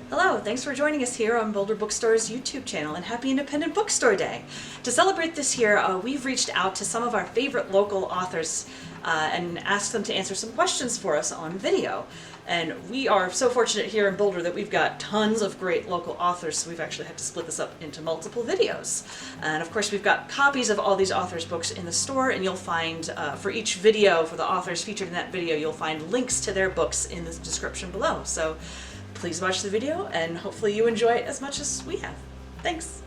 Hello, thanks for joining us here on Boulder Bookstore's YouTube channel, and happy Independent Bookstore Day. To celebrate this year, we've reached out to some of our favorite local authors and asked them to answer some questions for us on video. And we are so fortunate here in Boulder that we've got tons of great local authors, so we've actually had to split this up into multiple videos. And of course, we've got copies of all these authors' books in the store, and you'll find, for each video, for the authors featured in that video, you'll find links to their books in the description below. So please watch the video, and hopefully you enjoy it as much as we have. Thanks.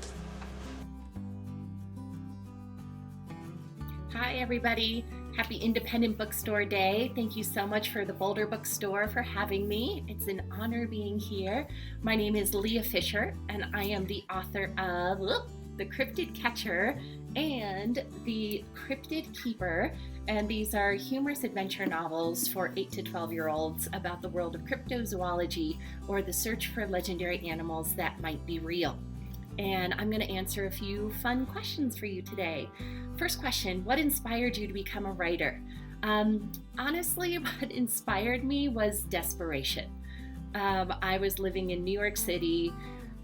Hi everybody, happy Independent Bookstore Day. Thank you so much for the Boulder Bookstore for having me. It's an honor being here. My name is Lija Fisher and I am the author of The Cryptid Catcher and The Cryptid Keeper. And these are humorous adventure novels for 8 to 12-year-olds about the world of cryptozoology or the search for legendary animals that might be real. And I'm going to answer a few fun questions for you today. First question, what inspired you to become a writer? Honestly, what inspired me was desperation. I was living in New York City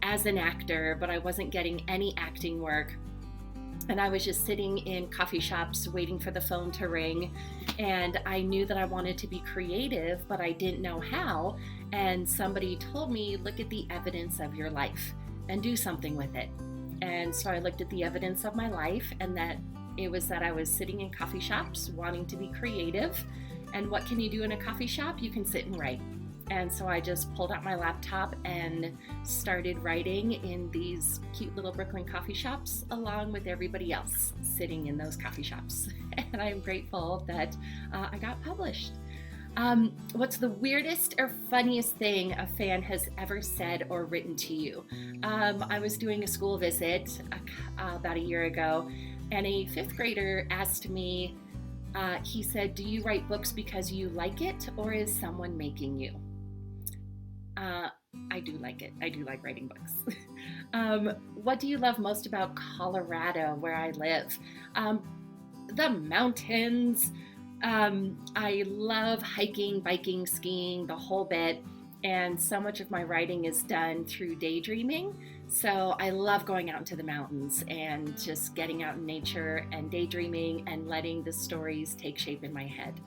as an actor, but I wasn't getting any acting work. And I was just sitting in coffee shops waiting for the phone to ring. And I knew that I wanted to be creative, but I didn't know how. And somebody told me, look at the evidence of your life and do something with it. And so I looked at the evidence of my life, and that it was that I was sitting in coffee shops wanting to be creative. And what can you do in a coffee shop? You can sit and write. And so I just pulled out my laptop and started writing in these cute little Brooklyn coffee shops along with everybody else sitting in those coffee shops. And I'm grateful that I got published. What's the weirdest or funniest thing a fan has ever said or written to you? I was doing a school visit about a year ago, and a fifth grader asked me, he said, do you write books because you like it, or is someone making you? I do like it. I do like writing books. What do you love most about Colorado, where I live? The mountains. I love hiking, biking, skiing, the whole bit. And so much of my writing is done through daydreaming. So I love going out into the mountains and just getting out in nature and daydreaming and letting the stories take shape in my head.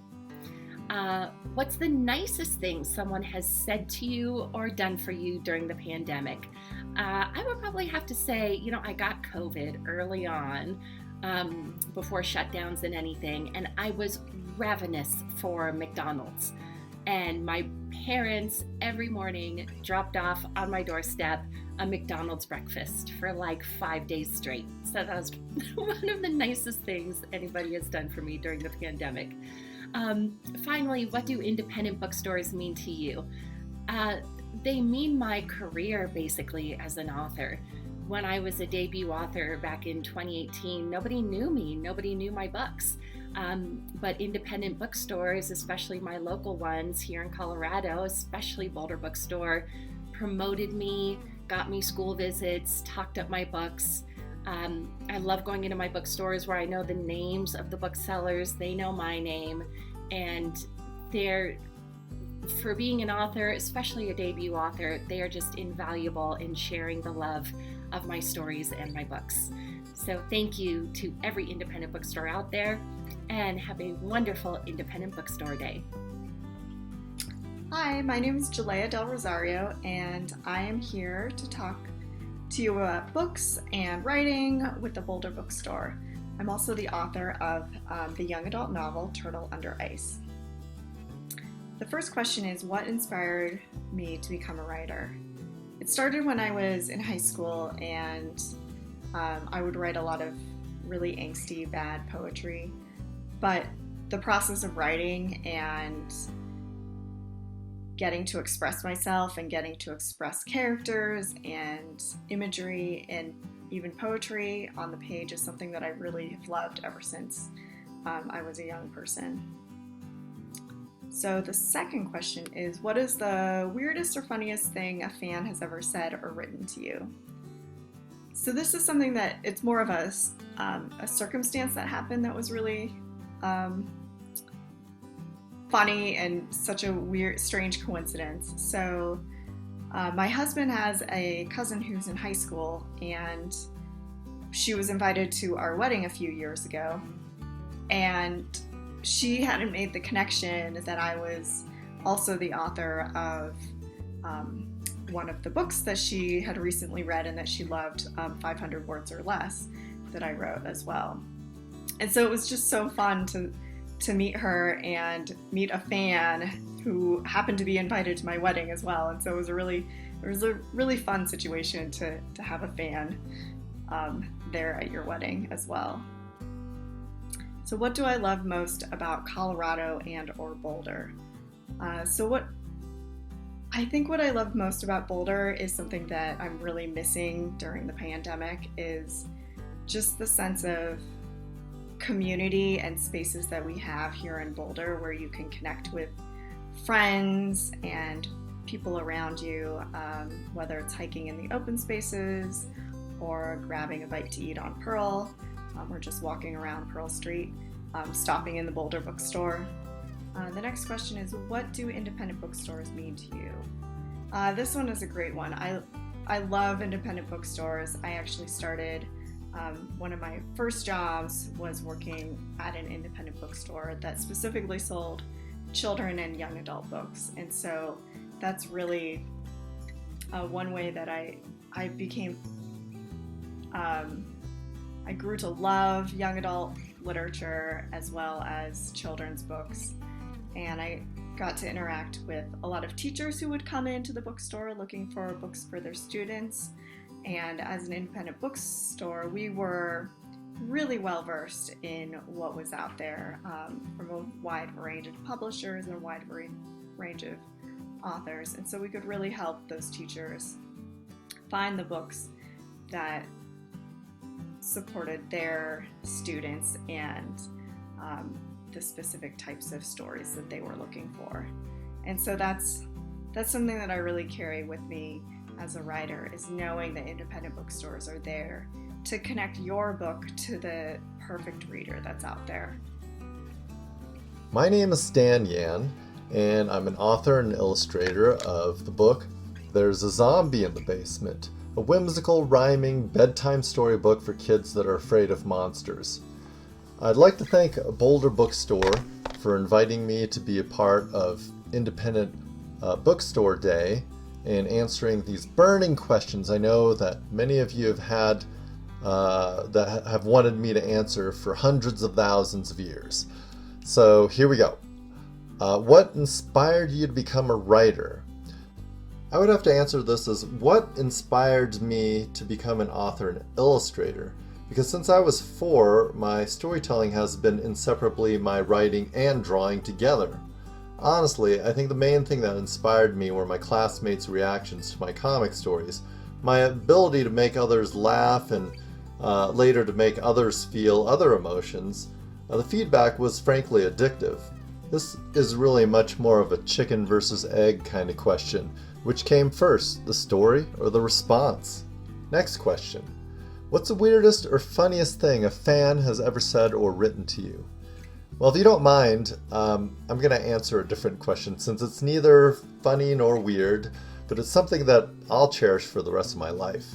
What's the nicest thing someone has said to you or done for you during the pandemic? I would probably have to say, I got COVID early on, before shutdowns and anything, and I was ravenous for McDonald's. And my parents every morning dropped off on my doorstep a McDonald's breakfast for like 5 days straight. So that was one of the nicest things anybody has done for me during the pandemic. Finally, what do independent bookstores mean to you? They mean my career, basically, as an author. When I was a debut author back in 2018, nobody knew me, nobody knew my books. But independent bookstores, especially my local ones here in Colorado, especially Boulder Bookstore, promoted me, got me school visits, talked up my books. I love going into my bookstores where I know the names of the booksellers, they know my name, and for being an author, especially a debut author, they are just invaluable in sharing the love of my stories and my books. So thank you to every independent bookstore out there, and have a wonderful Independent Bookstore Day. Hi, my name is Juleah del Rosario, and I am here to talk to you about books and writing with the Boulder Bookstore. I'm also the author of the young adult novel Turtle Under Ice. The first question is, what inspired me to become a writer? It started when I was in high school, and I would write a lot of really angsty, bad poetry. But the process of writing and getting to express myself and getting to express characters and imagery and even poetry on the page is something that I really have loved ever since I was a young person. So the second question is, what is the weirdest or funniest thing a fan has ever said or written to you? So this is something that it's more of a circumstance that happened that was really funny and such a weird, strange coincidence. So My husband has a cousin who's in high school, and she was invited to our wedding a few years ago, and she hadn't made the connection that I was also the author of one of the books that she had recently read and that she loved, 500 Words or Less, that I wrote as well. And so it was just so fun to meet her and meet a fan who happened to be invited to my wedding as well. And so it was a really fun situation to have a fan there at your wedding as well. So what do I love most about Colorado and or Boulder? I think what I love most about Boulder is something that I'm really missing during the pandemic, is just the sense of community and spaces that we have here in Boulder where you can connect with friends and people around you, whether it's hiking in the open spaces or grabbing a bite to eat on Pearl, or just walking around Pearl Street, stopping in the Boulder Bookstore. The next question is, what do independent bookstores mean to you? This one is a great one. I love independent bookstores. I actually started, one of my first jobs was working at an independent bookstore that specifically sold children and young adult books. And so that's really one way that I became, I grew to love young adult literature as well as children's books. And I got to interact with a lot of teachers who would come into the bookstore looking for books for their students. And as an independent bookstore, we were really well versed in what was out there, from a wide range of publishers and a wide range of authors. And so we could really help those teachers find the books that supported their students and the specific types of stories that they were looking for. And so that's something that I really carry with me as a writer, is knowing that independent bookstores are there to connect your book to the perfect reader that's out there. My name is Stan Yan, and I'm an author and illustrator of the book There's a Zombie in the Basement, a whimsical, rhyming bedtime storybook for kids that are afraid of monsters. I'd like to thank Boulder Bookstore for inviting me to be a part of Independent Bookstore Day and answering these burning questions I know that many of you have had that have wanted me to answer for hundreds of thousands of years. So here we go. What inspired you to become a writer? I would have to answer this as, what inspired me to become an author and illustrator? Because since I was 4, my storytelling has been inseparably my writing and drawing together. Honestly, I think the main thing that inspired me were my classmates' reactions to my comic stories, my ability to make others laugh and later to make others feel other emotions. The feedback was frankly addictive. This is really much more of a chicken versus egg kind of question. Which came first, the story or the response? Next question. What's the weirdest or funniest thing a fan has ever said or written to you? Well, if you don't mind, I'm going to answer a different question since it's neither funny nor weird, but it's something that I'll cherish for the rest of my life.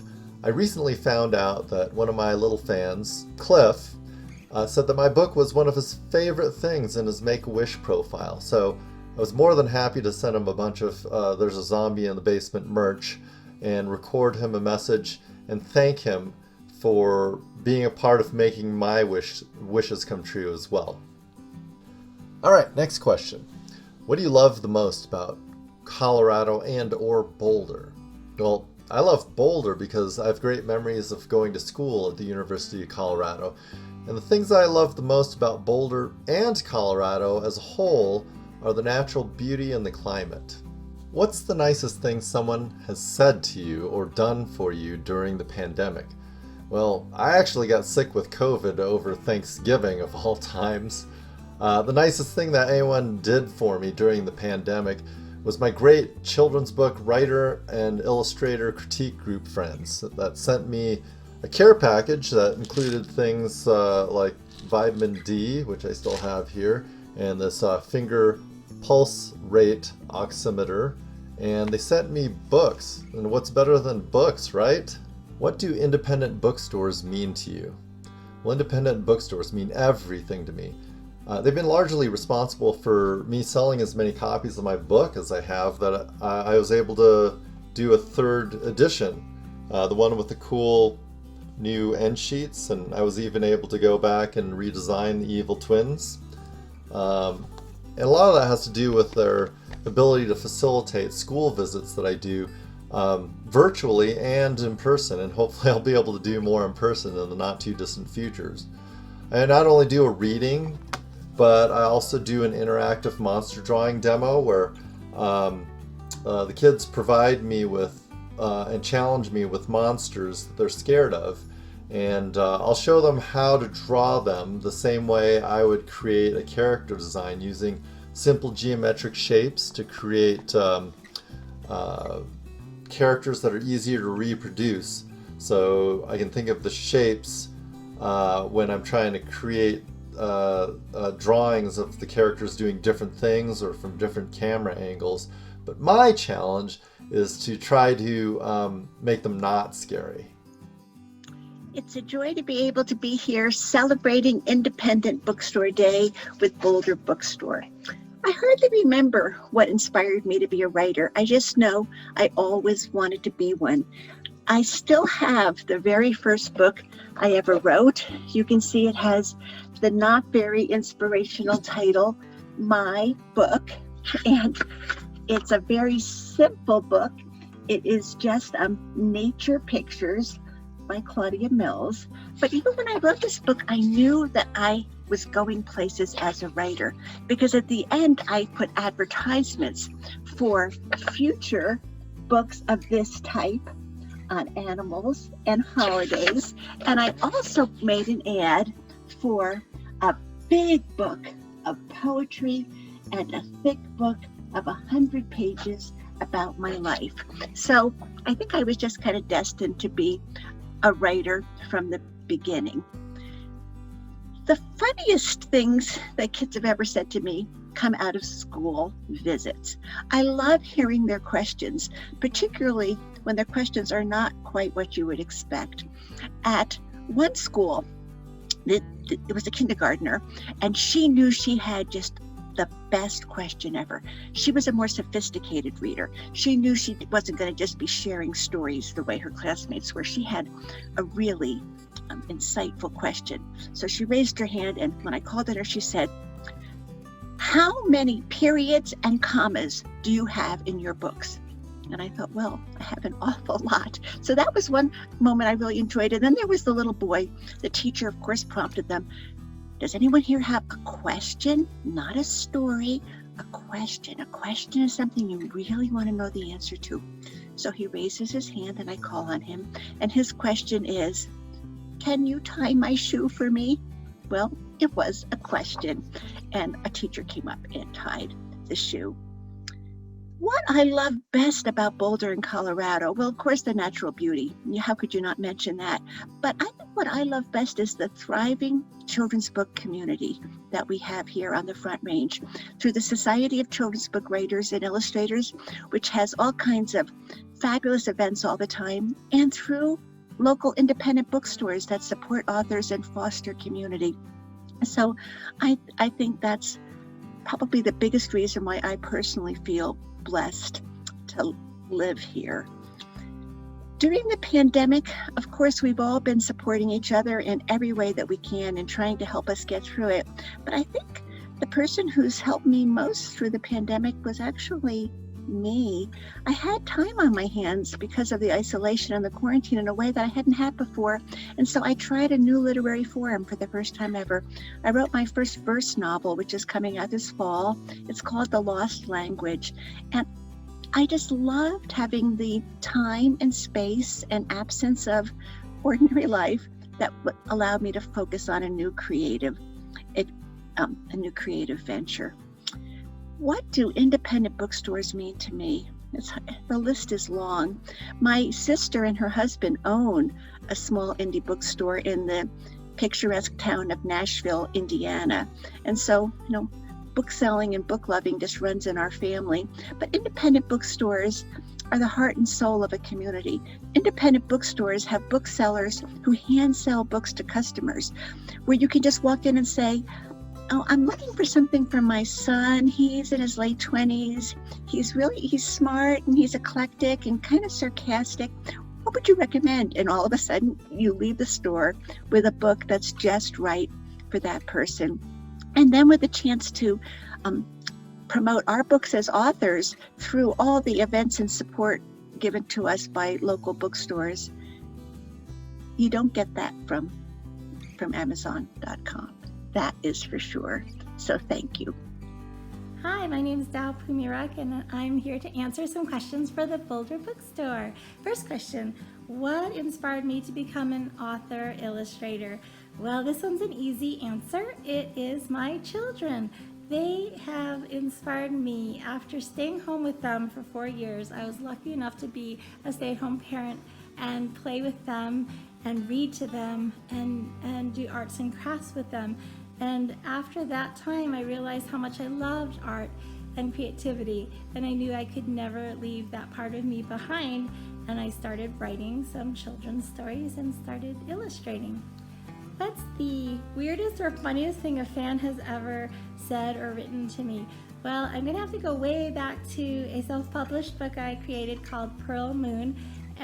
I recently found out that one of my little fans, Cliff, said that my book was one of his favorite things in his Make-A-Wish profile. So I was more than happy to send him a bunch of There's a Zombie in the Basement merch and record him a message and thank him for being a part of making my wishes come true as well. All right, next question. What do you love the most about Colorado and or Boulder? Well, I love Boulder because I have great memories of going to school at the University of Colorado. And the things I love the most about Boulder and Colorado as a whole are the natural beauty and the climate. What's the nicest thing someone has said to you or done for you during the pandemic? Well, I actually got sick with COVID over Thanksgiving of all times. The nicest thing that anyone did for me during the pandemic was my great children's book writer and illustrator critique group friends that sent me a care package that included things like vitamin D, which I still have here, and this finger pulse rate oximeter, and they sent me books. And what's better than books, right? What do independent bookstores mean to you? Well, independent bookstores mean everything to me. They've been largely responsible for me selling as many copies of my book as I have, that I was able to do a third edition, the one with the cool new end sheets, and I was even able to go back and redesign the Evil Twins. And a lot of that has to do with their ability to facilitate school visits that I do virtually and in person, and hopefully I'll be able to do more in person in the not too distant futures. I not only do a reading, but I also do an interactive monster drawing demo where the kids provide me with and challenge me with monsters that they're scared of, and I'll show them how to draw them the same way I would create a character design, using simple geometric shapes to create characters that are easier to reproduce. So I can think of the shapes when I'm trying to create drawings of the characters doing different things or from different camera angles. But my challenge is to try to make them not scary. It's a joy to be able to be here celebrating Independent Bookstore Day with Boulder Bookstore. I hardly remember what inspired me to be a writer. I just know I always wanted to be one. I still have the very first book I ever wrote. You can see it has the not very inspirational title, My Book, and it's a very simple book. It is just nature pictures by Claudia Mills. But even when I wrote this book, I knew that I was going places as a writer, because at the end I put advertisements for future books of this type on animals and holidays. And I also made an ad for a big book of poetry and a thick book of 100 pages about my life. So I think I was just kind of destined to be a writer from the beginning. The funniest things that kids have ever said to me come out of school visits. I love hearing their questions, particularly when their questions are not quite what you would expect. At one school, it was a kindergartner, and she knew she had just the best question ever. She was a more sophisticated reader. She knew she wasn't going to just be sharing stories the way her classmates were. She had a really insightful question. So she raised her hand, and when I called on her, she said, "How many periods and commas do you have in your books?" And I thought, well, I have an awful lot. So that was one moment I really enjoyed. And then there was the little boy. The teacher, of course, prompted them, "Does anyone here have a question? Not a story, a question. A question is something you really want to know the answer to." So he raises his hand and I call on him. And his question is, "Can you tie my shoe for me?" Well, it was a question. And a teacher came up and tied the shoe. What I love best about Boulder and Colorado, well, of course, the natural beauty. How could you not mention that? But I think what I love best is the thriving children's book community that we have here on the Front Range through the Society of Children's Book Writers and Illustrators, which has all kinds of fabulous events all the time, and through local independent bookstores that support authors and foster community. So I think that's probably the biggest reason why I personally feel blessed to live here. During the pandemic, of course, we've all been supporting each other in every way that we can and trying to help us get through it. But I think the person who's helped me most through the pandemic was actually me. I had time on my hands because of the isolation and the quarantine in a way that I hadn't had before. And so I tried a new literary form for the first time ever. I wrote my first verse novel, which is coming out this fall. It's called The Lost Language. And I just loved having the time and space and absence of ordinary life that allowed me to focus on a new creative venture. What do independent bookstores mean to me? The list is long. My sister and her husband own a small indie bookstore in the picturesque town of Nashville, Indiana. And so, book selling and book loving just runs in our family. But independent bookstores are the heart and soul of a community. Independent bookstores have booksellers who hand sell books to customers, where you can just walk in and say, "Oh, I'm looking for something for my son. He's in his late 20s. He's smart and he's eclectic and kind of sarcastic. What would you recommend?" And all of a sudden you leave the store with a book that's just right for that person. And then with a chance to promote our books as authors through all the events and support given to us by local bookstores. You don't get that from Amazon.com. That is for sure. So thank you. Hi, my name is Dow Phumiruk, and I'm here to answer some questions for the Boulder Bookstore. First question, what inspired me to become an author illustrator? Well, this one's an easy answer. It is my children. They have inspired me. After staying home with them for 4 years, I was lucky enough to be a stay-at-home parent and play with them and read to them and do arts and crafts with them. And after that time, I realized how much I loved art and creativity, and I knew I could never leave that part of me behind, and I started writing some children's stories and started illustrating. What's the weirdest or funniest thing a fan has ever said or written to me? Well, I'm gonna have to go way back to a self-published book I created called Pearl Moon,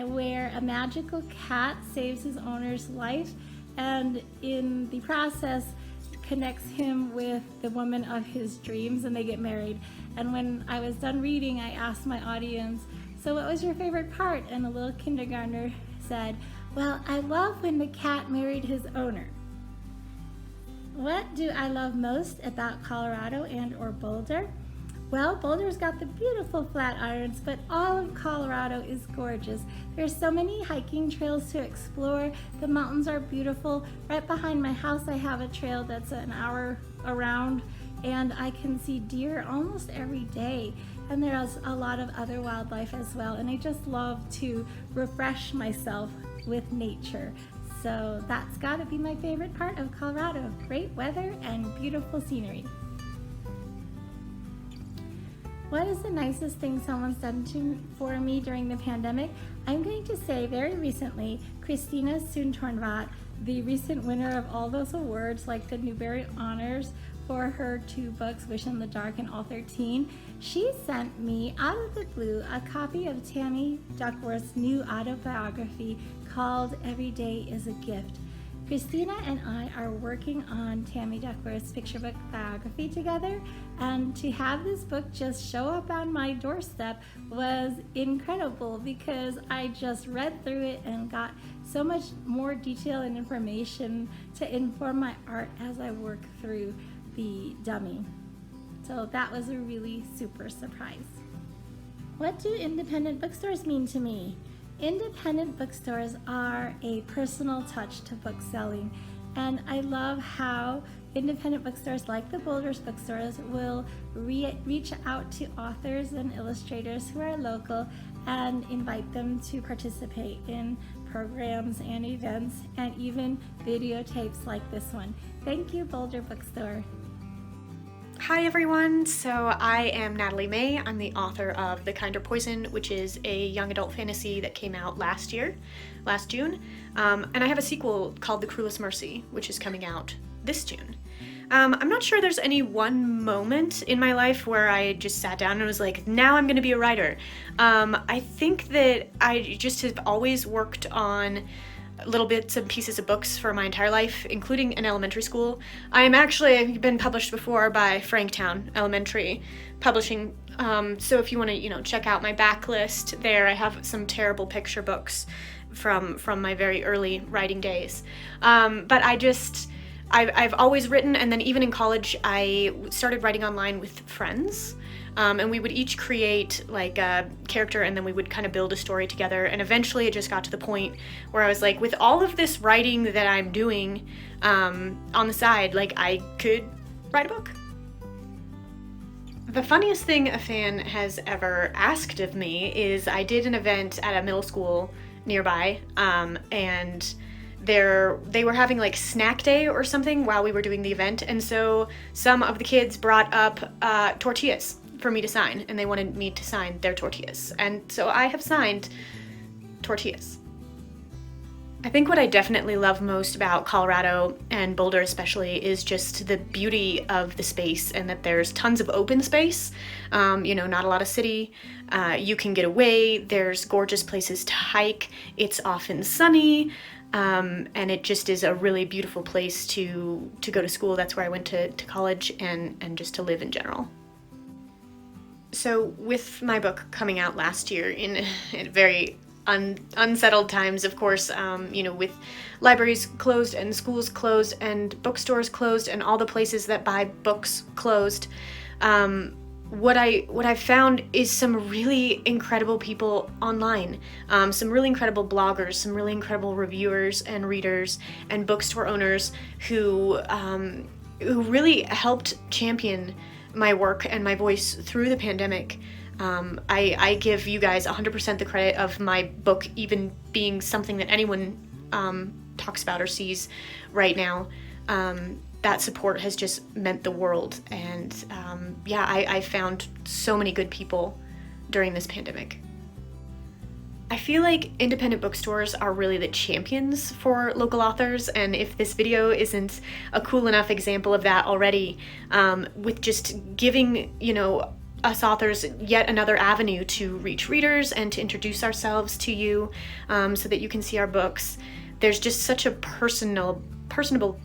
where a magical cat saves his owner's life, and in the process connects him with the woman of his dreams, and they get married. And when I was done reading, I asked my audience, "So what was your favorite part?" And a little kindergartner said, "Well, I love when the cat married his owner." What do I love most about Colorado and or Boulder? Well, Boulder's got the beautiful Flatirons, but all of Colorado is gorgeous. There's so many hiking trails to explore. The mountains are beautiful. Right behind my house, I have a trail that's an hour around, and I can see deer almost every day. And there's a lot of other wildlife as well, and I just love to refresh myself with nature. So that's gotta be my favorite part of Colorado. Great weather and beautiful scenery. What is the nicest thing someone's done for me during the pandemic? I'm going to say very recently, Christina Soontornvat, the recent winner of all those awards like the Newbery Honors for her 2 books, Wish in the Dark and All 13, she sent me out of the blue a copy of Tammy Duckworth's new autobiography called Every Day is a Gift. Christina and I are working on Tammy Duckworth's picture book biography together, and to have this book just show up on my doorstep was incredible because I just read through it and got so much more detail and information to inform my art as I work through the dummy. So that was a really super surprise. What do independent bookstores mean to me? Independent bookstores are a personal touch to book selling, and I love how independent bookstores like the Boulder's bookstores will reach out to authors and illustrators who are local and invite them to participate in programs and events and even videotapes like this one. Thank you, Boulder Bookstore. Hi everyone, so I am Natalie Mae. I'm the author of The Kinder Poison, which is a young adult fantasy that came out last June. And I have a sequel called The Cruelest Mercy, which is coming out this June. I'm not sure there's any one moment in my life where I just sat down and was like, now I'm gonna be a writer. I think that I just have always worked on little bits and pieces of books for my entire life, including in elementary school. I've been published before by Franktown Elementary Publishing, so if you want to, check out my backlist there, I have some terrible picture books from my very early writing days. But I've always written, and then even in college, I started writing online with friends. And we would each create like a character, and then we would kind of build a story together. And eventually it just got to the point where I was like, with all of this writing that I'm doing on the side, like I could write a book. The funniest thing a fan has ever asked of me is I did an event at a middle school nearby, and they were having like snack day or something while we were doing the event, and so some of the kids brought up tortillas for me to sign, and they wanted me to sign their tortillas, and so I have signed tortillas. I think what I definitely love most about Colorado and Boulder especially is just the beauty of the space, and that there's tons of open space, not a lot of city. You can get away, there's gorgeous places to hike, it's often sunny, and it just is a really beautiful place to go to school. That's where I went to college and just to live in general. So with my book coming out last year in very unsettled times, of course, with libraries closed and schools closed and bookstores closed and all the places that buy books closed, what I found is some really incredible people online, some really incredible bloggers, some really incredible reviewers and readers and bookstore owners who really helped champion my work and my voice through the pandemic. I give you guys 100% the credit of my book even being something that anyone talks about or sees right now. That support has just meant the world, and I found so many good people during this pandemic. I feel like independent bookstores are really the champions for local authors, and if this video isn't a cool enough example of that already, with just giving, us authors yet another avenue to reach readers and to introduce ourselves to you, so that you can see our books. There's just such a personable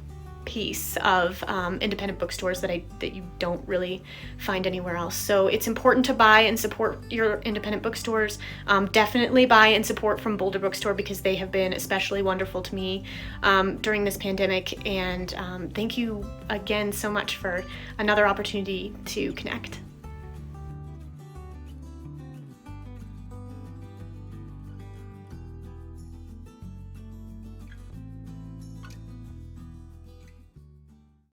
piece of independent bookstores that you don't really find anywhere else. So it's important to buy and support your independent bookstores. Definitely buy and support from Boulder Bookstore, because they have been especially wonderful to me during this pandemic. And thank you again so much for another opportunity to connect.